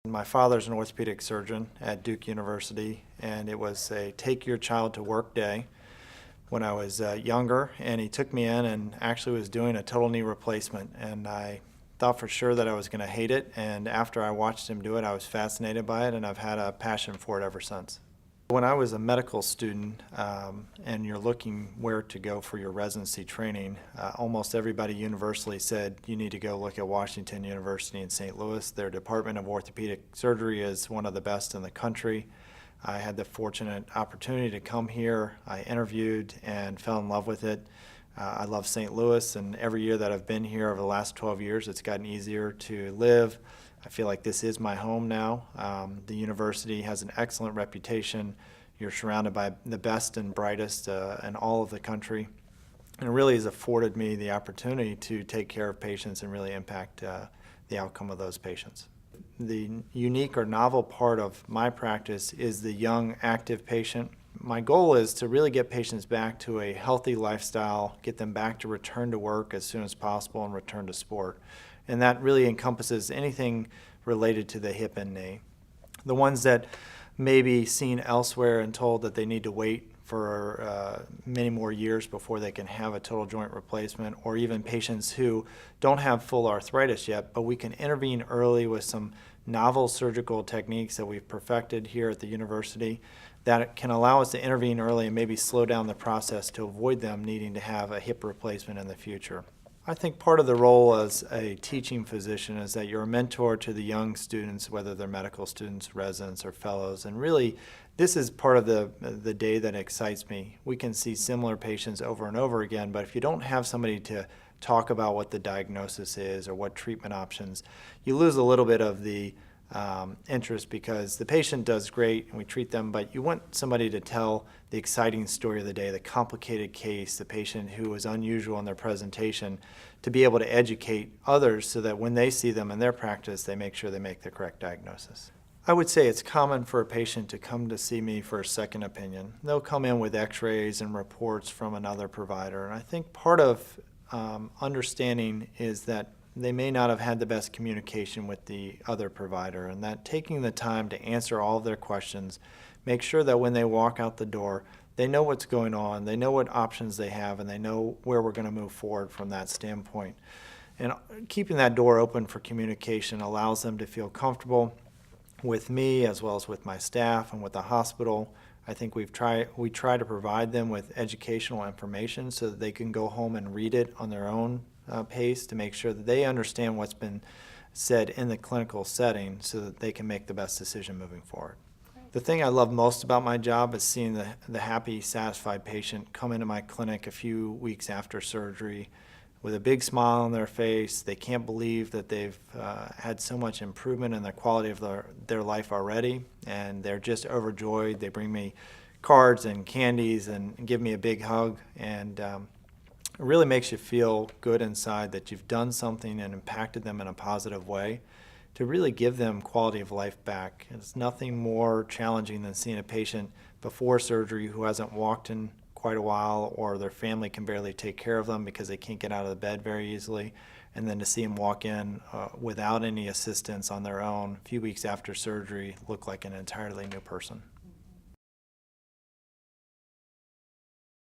My father's an orthopedic surgeon at Duke University, and it was a take your child to work day when I was younger, and he took me in and actually was doing a total knee replacement, and I thought for sure that I was going to hate it, and after I watched him do it, I was fascinated by it, and I've had a passion for it ever since. When I was a medical student and you're looking where to go for your residency training, almost everybody universally said you need to go look at Washington University in St. Louis. Their Department of Orthopedic Surgery is one of the best in the country. I had the fortunate opportunity to come here. I interviewed and fell in love with it. I love St. Louis, and every year that I've been here over the last 12 years, it's gotten easier to live. I feel like this is my home now. The university has an excellent reputation. You're surrounded by the best and brightest in all of the country. And it really has afforded me the opportunity to take care of patients and really impact the outcome of those patients. The unique or novel part of my practice is the young, active patient. My goal is to really get patients back to a healthy lifestyle, get them back to return to work as soon as possible and return to sport. And that really encompasses anything related to the hip and knee. The ones that may be seen elsewhere and told that they need to wait for many more years before they can have a total joint replacement, or even patients who don't have full arthritis yet, but we can intervene early with some novel surgical techniques that we've perfected here at the university that can allow us to intervene early and maybe slow down the process to avoid them needing to have a hip replacement in the future. I think part of the role as a teaching physician is that you're a mentor to the young students, whether they're medical students, residents, or fellows, and really this is part of the day that excites me. We can see similar patients over and over again, but if you don't have somebody to talk about what the diagnosis is or what treatment options, you lose a little bit of the interest, because the patient does great and we treat them, but you want somebody to tell the exciting story of the day, the complicated case, the patient who was unusual in their presentation, to be able to educate others so that when they see them in their practice, they make sure they make the correct diagnosis. I would say it's common for a patient to come to see me for a second opinion. They'll come in with x-rays and reports from another provider, and I think part of understanding is that they may not have had the best communication with the other provider, and that taking the time to answer all of their questions, make sure that when they walk out the door, they know what's going on, they know what options they have, and they know where we're going to move forward from that standpoint. And keeping that door open for communication allows them to feel comfortable with me as well as with my staff and with the hospital. I think we try to provide them with educational information so that they can go home and read it on their own pace to make sure that they understand what's been said in the clinical setting so that they can make the best decision moving forward. The thing I love most about my job is seeing the happy, satisfied patient come into my clinic a few weeks after surgery with a big smile on their face. They can't believe that they've had so much improvement in the quality of their life already, and they're just overjoyed. They bring me cards and candies and give me a big hug, and it really makes you feel good inside that you've done something and impacted them in a positive way to really give them quality of life back. It's nothing more challenging than seeing a patient before surgery who hasn't walked in quite a while, or their family can barely take care of them because they can't get out of the bed very easily, and then to see them walk in without any assistance on their own a few weeks after surgery look like an entirely new person.